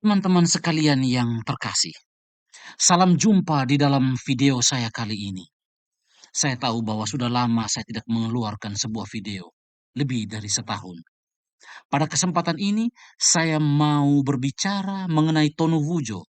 Teman-teman sekalian yang terkasih, salam jumpa di dalam video saya kali ini. Saya tahu bahwa sudah lama saya tidak mengeluarkan sebuah video, lebih dari setahun. Pada kesempatan ini, saya mau berbicara mengenai Tono Vujo,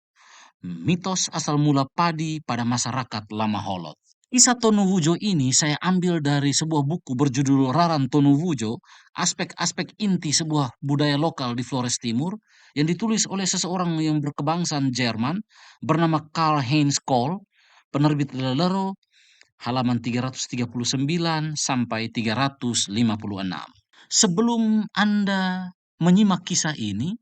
mitos asal mula padi pada masyarakat Lama Holot. Kisah Tono Vujo ini saya ambil dari sebuah buku berjudul Raran Tono Vujo, aspek-aspek inti sebuah budaya lokal di Flores Timur, yang ditulis oleh seseorang yang berkebangsaan Jerman bernama Karl-Heinz Kohl, penerbit Lelero, halaman 339 sampai 356. Sebelum Anda menyimak kisah ini,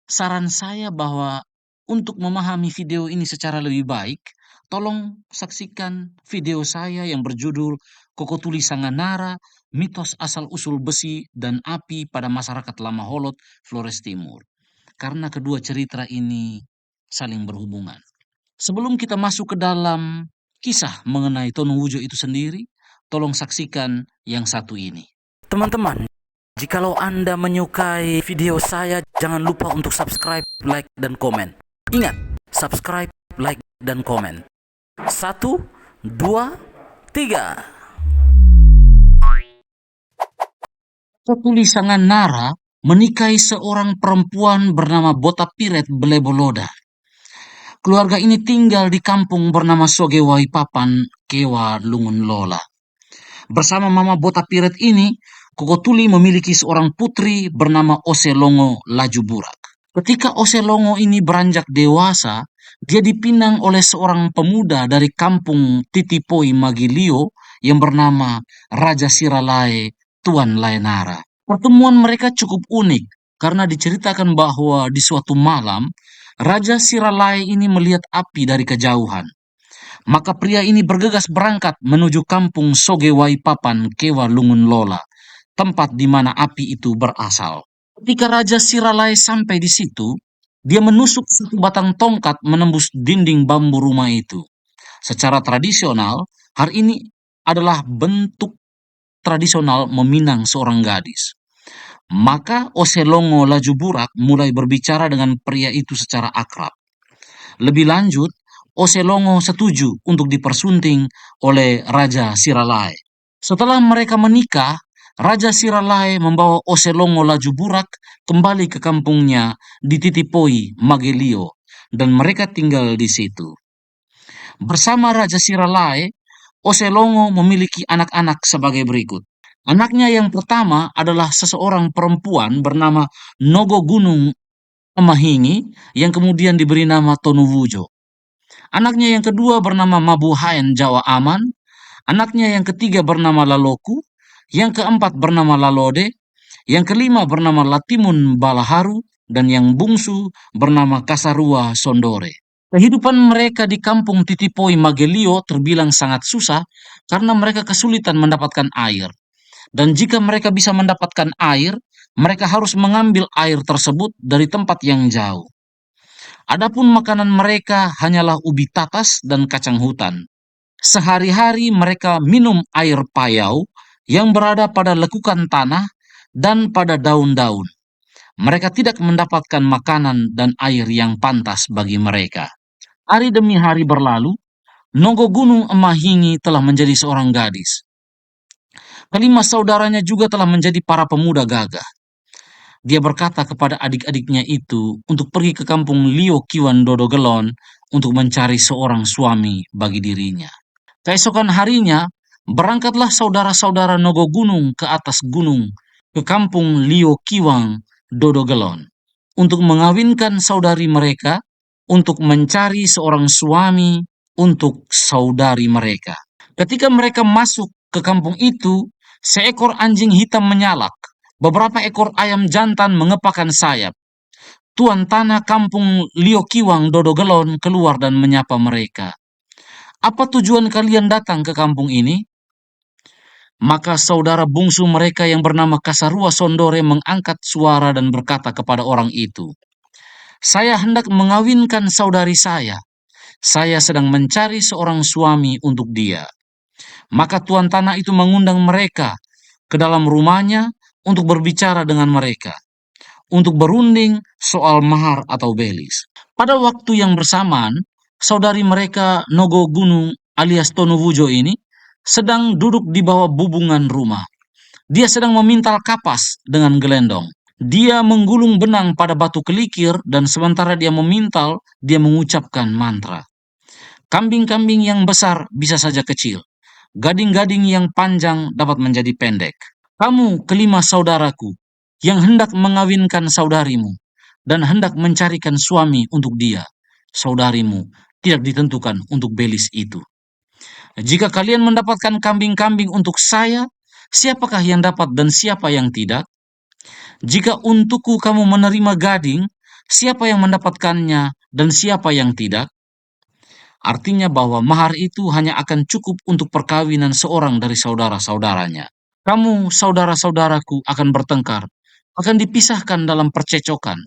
saran saya bahwa untuk memahami video ini secara lebih baik, tolong saksikan video saya yang berjudul Kokotuli Sanganara, Mitos Asal-Usul Besi dan Api pada Masyarakat Lama Holot, Flores Timur. Karena kedua cerita ini saling berhubungan. Sebelum kita masuk ke dalam kisah mengenai Tono Wujo itu sendiri, tolong saksikan yang satu ini. Teman-teman, jikalau Anda menyukai video saya, jangan lupa untuk subscribe, like, dan komen. Ingat, subscribe, like, dan komen. 1, 2, 3. Tulisangan Nara menikahi seorang perempuan bernama Botapiret Bleboloda. Keluarga ini tinggal di kampung bernama Sogewai Papan, Kewa Lungun Lola. Bersama Mama Botapiret ini, Kokotuli memiliki seorang putri bernama Oselongo Laju Burak. Ketika Oselongo ini beranjak dewasa, dia dipinang oleh seorang pemuda dari kampung Titipoi Magilio yang bernama Raja Siralae Tuan Laenara. Pertemuan mereka cukup unik karena diceritakan bahwa di suatu malam, Raja Siralae ini melihat api dari kejauhan. Maka pria ini bergegas berangkat menuju kampung Sogewai Papan Kewa Lungun Lola, tempat di mana api itu berasal. Ketika Raja Siralai sampai di situ, dia menusuk satu batang tongkat menembus dinding bambu rumah itu. Secara tradisional, hari ini adalah bentuk tradisional meminang seorang gadis. Maka Oselongo Laju Burak mulai berbicara dengan pria itu secara akrab. Lebih lanjut, Oselongo setuju untuk dipersunting oleh Raja Siralai. Setelah mereka menikah, Raja Siralai membawa Oselongo Laju Burak kembali ke kampungnya di Titipoi, Magelio, dan mereka tinggal di situ. Bersama Raja Siralai, Oselongo memiliki anak-anak sebagai berikut. Anaknya yang pertama adalah seseorang perempuan bernama Nogo Gunung Amahingi yang kemudian diberi nama Tono Vujo. Anaknya yang kedua bernama Mabuhaen Jawa Aman, anaknya yang ketiga bernama Laloku, yang keempat bernama Lalode, yang kelima bernama Latimun Balaharu, dan yang bungsu bernama Kasarua Sondore. Kehidupan mereka di kampung Titipoi Magelio terbilang sangat susah karena mereka kesulitan mendapatkan air. Dan jika mereka bisa mendapatkan air, mereka harus mengambil air tersebut dari tempat yang jauh. Adapun makanan mereka hanyalah ubi tatas dan kacang hutan. Sehari-hari mereka minum air payau yang berada pada lekukan tanah dan pada daun-daun. Mereka tidak mendapatkan makanan dan air yang pantas bagi mereka. Hari demi hari berlalu, Nogo Gunung Emahingi telah menjadi seorang gadis. Kelima saudaranya juga telah menjadi para pemuda gagah. Dia berkata kepada adik-adiknya itu untuk pergi ke kampung Lio Kiwan Dodogelon untuk mencari seorang suami bagi dirinya. Keesokan harinya, berangkatlah saudara-saudara Nogo Gunung ke atas gunung, ke kampung Lio Kiwang Dodogelon, untuk mengawinkan saudari mereka, untuk mencari seorang suami untuk saudari mereka. Ketika mereka masuk ke kampung itu, seekor anjing hitam menyalak, beberapa ekor ayam jantan mengepakkan sayap. Tuan tanah kampung Lio Kiwang Dodogelon keluar dan menyapa mereka. Apa tujuan kalian datang ke kampung ini? Maka saudara bungsu mereka yang bernama Kasarua Sondore mengangkat suara dan berkata kepada orang itu, "Saya hendak mengawinkan saudari saya. Saya sedang mencari seorang suami untuk dia." Maka tuan tanah itu mengundang mereka ke dalam rumahnya untuk berbicara dengan mereka. untuk berunding soal mahar atau belis. Pada waktu yang bersamaan, saudari mereka Nogo Gunung alias Tonuwujo ini sedang duduk di bawah bubungan rumah. Dia sedang memintal kapas dengan gelendong. Dia menggulung benang pada batu kelikir dan sementara dia memintal, dia mengucapkan mantra. Kambing-kambing yang besar bisa saja kecil. Gading-gading yang panjang dapat menjadi pendek. Kamu kelima saudaraku yang hendak mengawinkan saudarimu dan hendak mencarikan suami untuk dia. Saudarimu tidak ditentukan untuk belis itu. Jika kalian mendapatkan kambing-kambing untuk saya, siapakah yang dapat dan siapa yang tidak? Jika untukku kamu menerima gading, siapa yang mendapatkannya dan siapa yang tidak? Artinya bahwa mahar itu hanya akan cukup untuk perkawinan seorang dari saudara-saudaranya. Kamu, saudara-saudaraku, akan bertengkar, akan dipisahkan dalam percecokan.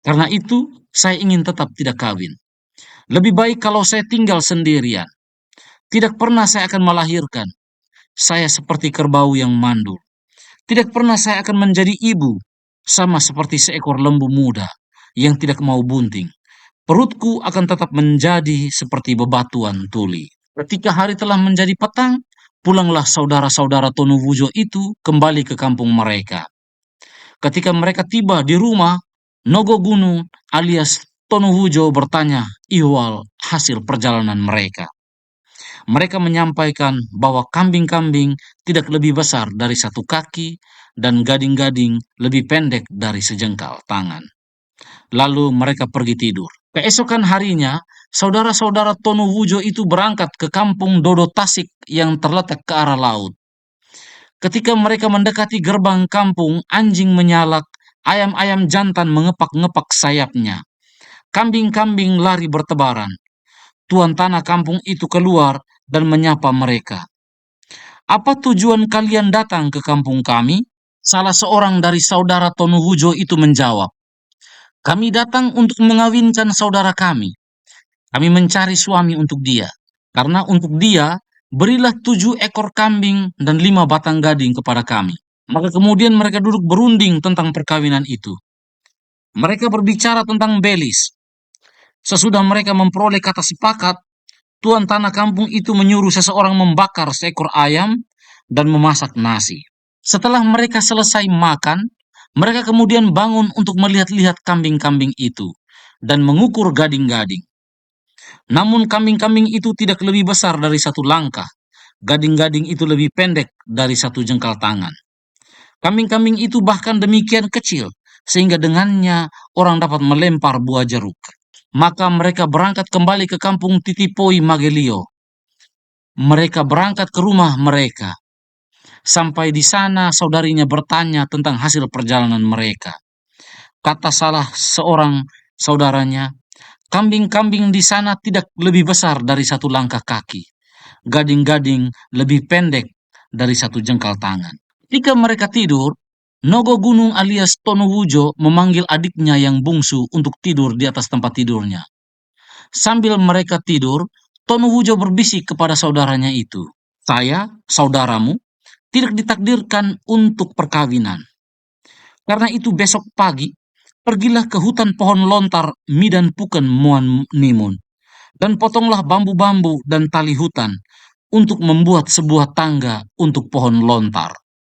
Karena itu, saya ingin tetap tidak kawin. Lebih baik kalau saya tinggal sendirian. Tidak pernah saya akan melahirkan. Saya seperti kerbau yang mandul. Tidak pernah saya akan menjadi ibu, sama seperti seekor lembu muda yang tidak mau bunting. Perutku akan tetap menjadi seperti bebatuan tuli. Ketika hari telah menjadi petang, pulanglah saudara-saudara Tonuwujo itu kembali ke kampung mereka. Ketika mereka tiba di rumah, Nogo Gunung alias Tonuwujo bertanya ihwal hasil perjalanan mereka. Mereka menyampaikan bahwa kambing-kambing tidak lebih besar dari satu kaki dan gading-gading lebih pendek dari sejengkal tangan. Lalu mereka pergi tidur. Keesokan harinya, saudara-saudara Tonuwujo itu berangkat ke kampung Dodo Tasik yang terletak ke arah laut. Ketika mereka mendekati gerbang kampung, anjing menyalak, ayam-ayam jantan mengepak-ngepak sayapnya. Kambing-kambing lari bertebaran. Tuan tanah kampung itu keluar dan menyapa mereka. Apa tujuan kalian datang ke kampung kami? Salah seorang dari saudara Tonuwujo itu menjawab. Kami datang untuk mengawinkan saudara kami. Kami mencari suami untuk dia. Karena untuk dia, berilah 7 ekor kambing dan 5 batang gading kepada kami. Maka kemudian mereka duduk berunding tentang perkawinan itu. Mereka berbicara tentang belis. Sesudah mereka memperoleh kata sepakat, tuan tanah kampung itu menyuruh seseorang membakar seekor ayam dan memasak nasi. Setelah mereka selesai makan, mereka kemudian bangun untuk melihat-lihat kambing-kambing itu dan mengukur gading-gading. Namun kambing-kambing itu tidak lebih besar dari satu langkah. Gading-gading itu lebih pendek dari satu jengkal tangan. Kambing-kambing itu bahkan demikian kecil, sehingga dengannya orang dapat melempar buah jeruk. Maka mereka berangkat kembali ke kampung Titipoi Magelio. Mereka berangkat ke rumah mereka. Sampai di sana saudarinya bertanya tentang hasil perjalanan mereka. Kata salah seorang saudaranya, kambing-kambing di sana tidak lebih besar dari satu langkah kaki. Gading-gading lebih pendek dari satu jengkal tangan. Ketika mereka tidur, Nogo Gunung alias Tonuwujo memanggil adiknya yang bungsu untuk tidur di atas tempat tidurnya. Sambil mereka tidur, Tonuwujo berbisik kepada saudaranya itu. Saya, saudaramu, tidak ditakdirkan untuk perkawinan. Karena itu besok pagi, pergilah ke hutan pohon lontar Midan Puken Muan Nimun, dan potonglah bambu-bambu dan tali hutan untuk membuat sebuah tangga untuk pohon lontar.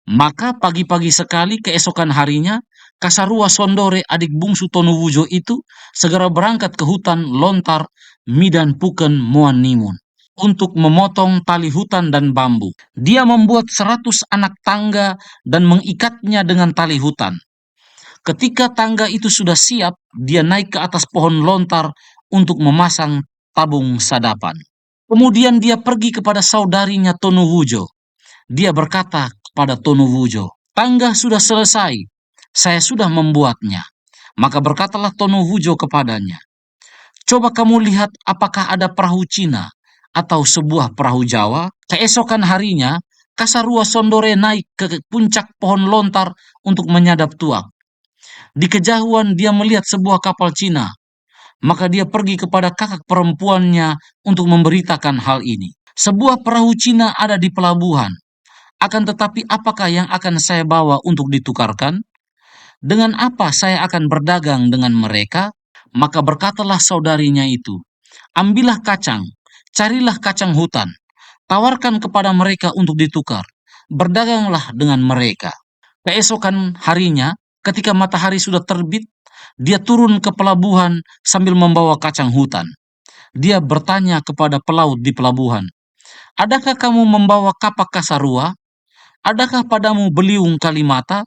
Maka pagi-pagi sekali keesokan harinya, Kasarua Sondore adik bungsu Tonuwujo itu segera berangkat ke hutan lontar Midan Puken Muan Nimun untuk memotong tali hutan dan bambu. Dia membuat 100 anak tangga dan mengikatnya dengan tali hutan. Ketika tangga itu sudah siap, dia naik ke atas pohon lontar untuk memasang tabung sadapan. Kemudian dia pergi kepada saudarinya Tonuwujo. Dia berkata kepada Tonuwujo, tangga sudah selesai, saya sudah membuatnya. Maka berkatalah Tonuwujo kepadanya, coba kamu lihat apakah ada perahu Cina atau sebuah perahu Jawa. Keesokan harinya, Kasarua Sondore naik ke puncak pohon lontar untuk menyadap tuak. Di kejauhan dia melihat sebuah kapal Cina. Maka dia pergi kepada kakak perempuannya untuk memberitakan hal ini. Sebuah perahu Cina ada di pelabuhan. Akan tetapi apakah yang akan saya bawa untuk ditukarkan? Dengan apa saya akan berdagang dengan mereka? Maka berkatalah saudarinya itu, ambillah kacang, carilah kacang hutan, tawarkan kepada mereka untuk ditukar, berdaganglah dengan mereka. Keesokan harinya, ketika matahari sudah terbit, dia turun ke pelabuhan sambil membawa kacang hutan. Dia bertanya kepada pelaut di pelabuhan, adakah kamu membawa kapak kasarua? Adakah padamu beliung kalimata?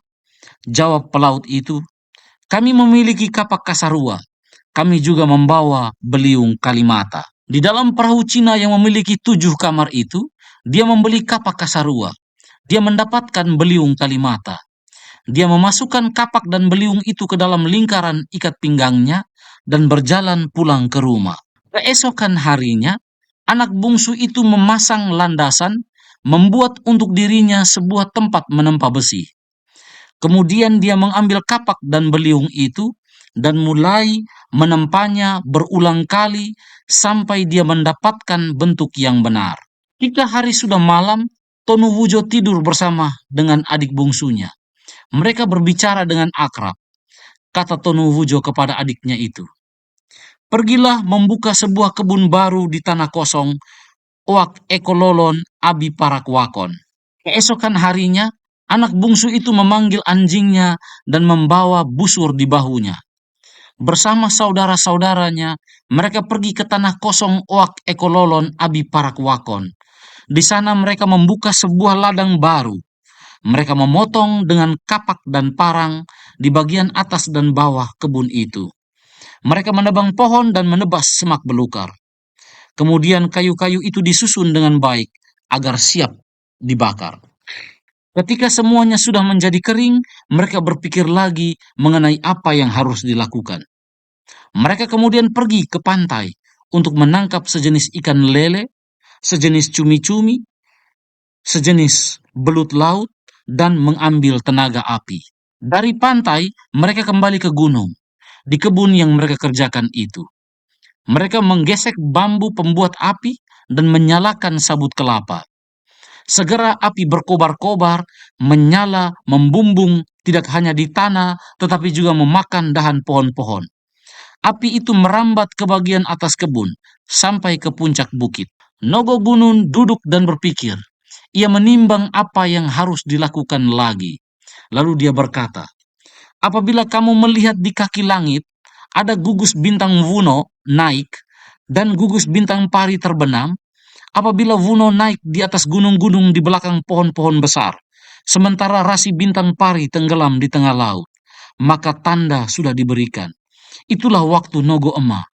Jawab pelaut itu, kami memiliki kapak kasarua. Kami juga membawa beliung kalimata. Di dalam perahu Cina yang memiliki 7 kamar itu, dia membeli kapak kasarua. Dia mendapatkan beliung kalimata. Dia memasukkan kapak dan beliung itu ke dalam lingkaran ikat pinggangnya dan berjalan pulang ke rumah. Keesokan harinya, anak bungsu itu memasang landasan, membuat untuk dirinya sebuah tempat menempa besi. Kemudian dia mengambil kapak dan beliung itu dan mulai menempanya berulang kali sampai dia mendapatkan bentuk yang benar. Ketika hari sudah malam, Tonu Wujo tidur bersama dengan adik bungsunya. Mereka berbicara dengan akrab. Kata Tonu Wujo kepada adiknya itu, pergilah membuka sebuah kebun baru di tanah kosong, Oak Ekololon Abi Parakwakon. Keesokan harinya, anak bungsu itu memanggil anjingnya dan membawa busur di bahunya. Bersama saudara-saudaranya, mereka pergi ke tanah kosong Oak Ekololon Abi Parakwakon. Di sana mereka membuka sebuah ladang baru. Mereka memotong dengan kapak dan parang di bagian atas dan bawah kebun itu. Mereka menebang pohon dan menebas semak belukar. Kemudian kayu-kayu itu disusun dengan baik agar siap dibakar. Ketika semuanya sudah menjadi kering, mereka berpikir lagi mengenai apa yang harus dilakukan. Mereka kemudian pergi ke pantai untuk menangkap sejenis ikan lele, sejenis cumi-cumi, sejenis belut laut, dan mengambil tenaga api. Dari pantai, mereka kembali ke gunung. Di kebun yang mereka kerjakan itu, mereka menggesek bambu pembuat api dan menyalakan sabut kelapa. Segera api berkobar-kobar, menyala, membumbung, tidak hanya di tanah, tetapi juga memakan dahan pohon-pohon. Api itu merambat ke bagian atas kebun, sampai ke puncak bukit. Nogo Gunung duduk dan berpikir. Ia menimbang apa yang harus dilakukan lagi. Lalu dia berkata, apabila kamu melihat di kaki langit, ada gugus bintang Wuno naik, dan gugus bintang Pari terbenam, apabila Wuno naik di atas gunung-gunung di belakang pohon-pohon besar, sementara rasi bintang Pari tenggelam di tengah laut, maka tanda sudah diberikan. Itulah waktu Nogo Ema.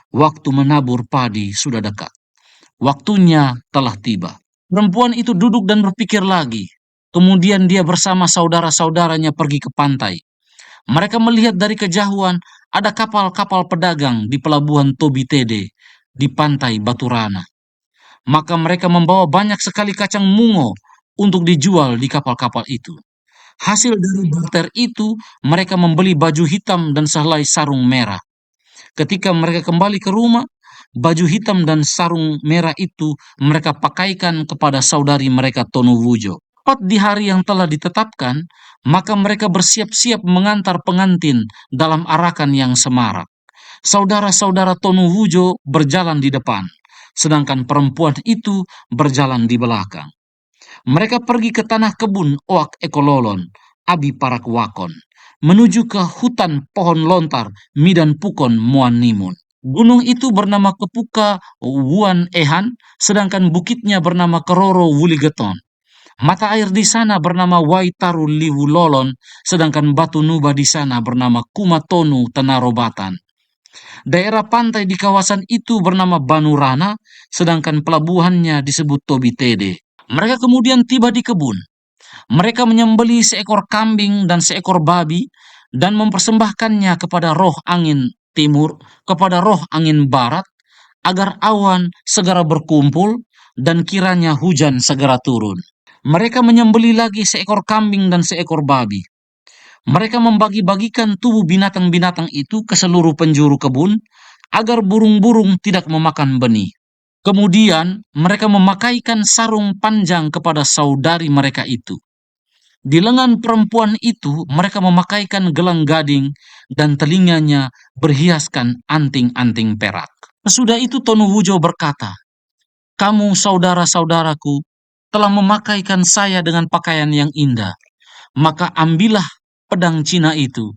Waktu menabur padi sudah dekat. Waktunya telah tiba. Perempuan itu duduk dan berpikir lagi. Kemudian dia bersama saudara-saudaranya pergi ke pantai. Mereka melihat dari kejauhan ada kapal-kapal pedagang di pelabuhan Tobitede di pantai Baturana. Maka mereka membawa banyak sekali kacang mungo untuk dijual di kapal-kapal itu. Hasil dari barter itu, mereka membeli baju hitam dan sehelai sarung merah. Ketika mereka kembali ke rumah, baju hitam dan sarung merah itu mereka pakaikan kepada saudari mereka Tonu Wujo. Tepat di hari yang telah ditetapkan, maka mereka bersiap-siap mengantar pengantin dalam arakan yang semarak. Saudara-saudara Tonu Wujo berjalan di depan, sedangkan perempuan itu berjalan di belakang. Mereka pergi ke tanah kebun Oak Ekololon, Abi Parakwakon, menuju ke hutan pohon lontar Midan Pukon Muan Nimun. Gunung itu bernama Kepuka Wuan Ehan, sedangkan bukitnya bernama Keroro Wuligeton. Mata air di sana bernama Waitaru Liwulolon, sedangkan batu nuba di sana bernama Kumatonu Tanarobatan. Daerah pantai di kawasan itu bernama Banurana, sedangkan pelabuhannya disebut Tobitede. Mereka kemudian tiba di kebun. Mereka menyembelih seekor kambing dan seekor babi dan mempersembahkannya kepada roh angin timur, kepada roh angin barat, agar awan segera berkumpul dan kiranya hujan segera turun. Mereka menyembelih lagi seekor kambing dan seekor babi. Mereka membagi-bagikan tubuh binatang-binatang itu ke seluruh penjuru kebun, agar burung-burung tidak memakan benih. Kemudian mereka memakaikan sarung panjang kepada saudari mereka itu. Di lengan perempuan itu mereka memakaikan gelang gading dan telinganya berhiaskan anting-anting perak. Sesudah itu Tonuwujo berkata, "Kamu saudara-saudaraku telah memakaikan saya dengan pakaian yang indah. Maka ambillah pedang Cina itu,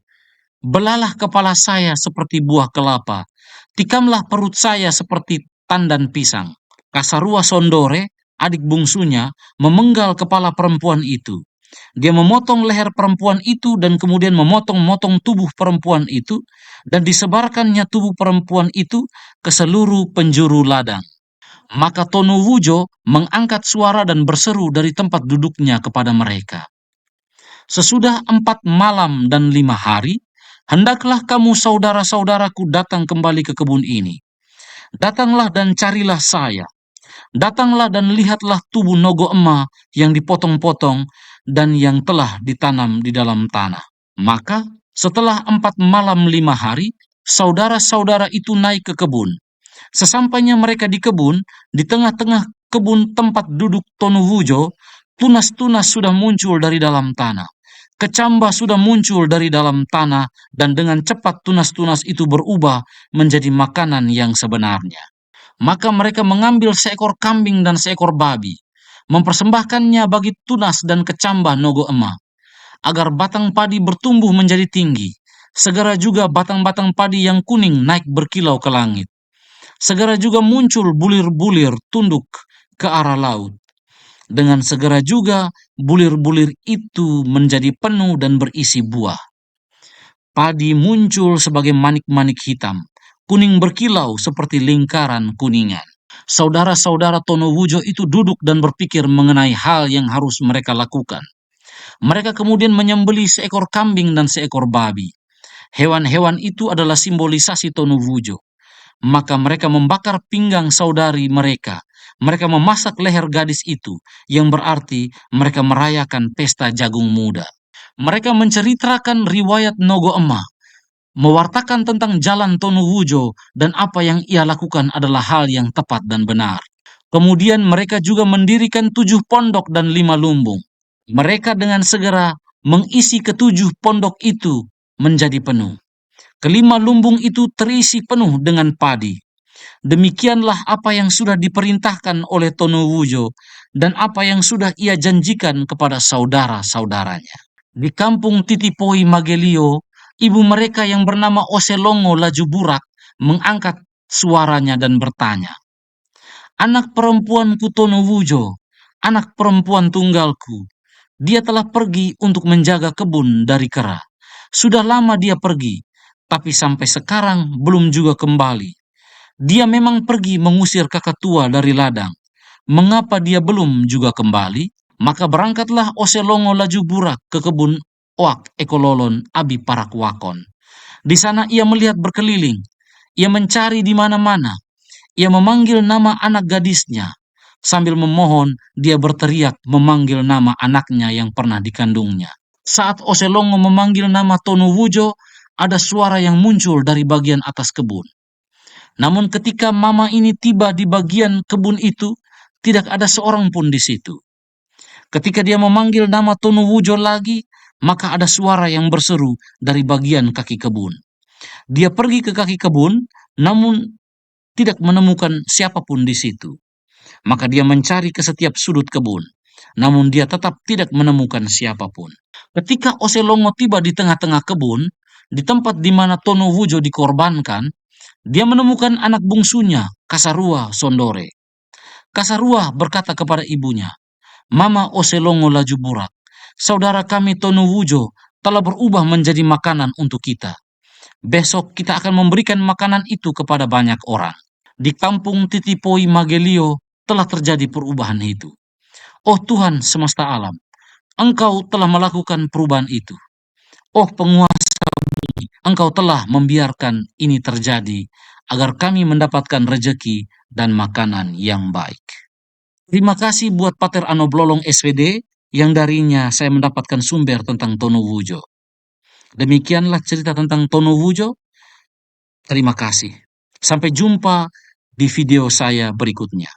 belalah kepala saya seperti buah kelapa, tikamlah perut saya seperti tandan pisang." Kasarua Sondore, adik bungsunya, memenggal kepala perempuan itu. Dia memotong leher perempuan itu dan kemudian memotong-motong tubuh perempuan itu, dan disebarkannya tubuh perempuan itu ke seluruh penjuru ladang. Maka Tonuwujo mengangkat suara dan berseru dari tempat duduknya kepada mereka. "Sesudah 4 malam dan 5 hari, hendaklah kamu saudara-saudaraku datang kembali ke kebun ini. Datanglah dan carilah saya. Datanglah dan lihatlah tubuh Nogo Ema yang dipotong-potong dan yang telah ditanam di dalam tanah." Maka setelah 4 malam 5 hari, saudara-saudara itu naik ke kebun. Sesampainya mereka di kebun, di tengah-tengah kebun tempat duduk Tonuwujo, tunas-tunas sudah muncul dari dalam tanah. Kecamba sudah muncul dari dalam tanah, dan dengan cepat tunas-tunas itu berubah menjadi makanan yang sebenarnya. Maka mereka mengambil seekor kambing dan seekor babi, mempersembahkannya bagi tunas dan kecambah Nogo Ema, agar batang padi bertumbuh menjadi tinggi. Segera juga batang-batang padi yang kuning naik berkilau ke langit. Segera juga muncul bulir-bulir tunduk ke arah laut. Dengan segera juga bulir-bulir itu menjadi penuh dan berisi buah. Padi muncul sebagai manik-manik hitam, kuning berkilau seperti lingkaran kuningan. Saudara-saudara Tonuwujo itu duduk dan berpikir mengenai hal yang harus mereka lakukan. Mereka kemudian menyembelih seekor kambing dan seekor babi. Hewan-hewan itu adalah simbolisasi Tonuwujo. Maka mereka membakar pinggang saudari mereka. Mereka memasak leher gadis itu, yang berarti mereka merayakan pesta jagung muda. Mereka menceritakan riwayat Nogo Ema, mewartakan tentang jalan Tonuwujo, dan apa yang ia lakukan adalah hal yang tepat dan benar. Kemudian mereka juga mendirikan 7 pondok dan 5 lumbung. Mereka dengan segera mengisi ke-7 pondok itu menjadi penuh. Kelima lumbung itu terisi penuh dengan padi. Demikianlah apa yang sudah diperintahkan oleh Tonuwujo dan apa yang sudah ia janjikan kepada saudara-saudaranya. Di kampung Titipoi Magelio, ibu mereka yang bernama Oselongo Lajuburak mengangkat suaranya dan bertanya, "Anak perempuanku Tonuwujo, anak perempuan tunggalku, dia telah pergi untuk menjaga kebun dari kera. Sudah lama dia pergi, tapi sampai sekarang belum juga kembali. Dia memang pergi mengusir kakak tua dari ladang. Mengapa dia belum juga kembali?" Maka berangkatlah Oselongo Lajuburak ke kebun Oak Ekololon Abi Parakwakon. Di sana ia melihat berkeliling. Ia mencari di mana-mana. Ia memanggil nama anak gadisnya. Sambil memohon, dia berteriak memanggil nama anaknya yang pernah dikandungnya. Saat Oselongo memanggil nama Tonuwujo, ada suara yang muncul dari bagian atas kebun. Namun ketika mama ini tiba di bagian kebun itu, tidak ada seorang pun di situ. Ketika dia memanggil nama Tonuwujo lagi, maka ada suara yang berseru dari bagian kaki kebun. Dia pergi ke kaki kebun, namun tidak menemukan siapapun di situ. Maka dia mencari ke setiap sudut kebun, namun dia tetap tidak menemukan siapapun. Ketika Oselongo tiba di tengah-tengah kebun, di tempat di mana Tonuwujo dikorbankan, dia menemukan anak bungsunya, Kasarua Sondore. Kasarua berkata kepada ibunya, "Mama Oselongo Lajuburak, saudara kami Tonuwujo telah berubah menjadi makanan untuk kita. Besok kita akan memberikan makanan itu kepada banyak orang." Di kampung Titipoi Magelio telah terjadi perubahan itu. Oh Tuhan semesta alam, Engkau telah melakukan perubahan itu. Oh penguasa bumi, Engkau telah membiarkan ini terjadi agar kami mendapatkan rejeki dan makanan yang baik. Terima kasih buat Pater Anoblolong SVD yang darinya saya mendapatkan sumber tentang Tonuwujo. Demikianlah cerita tentang Tonuwujo. Terima kasih. Sampai jumpa di video saya berikutnya.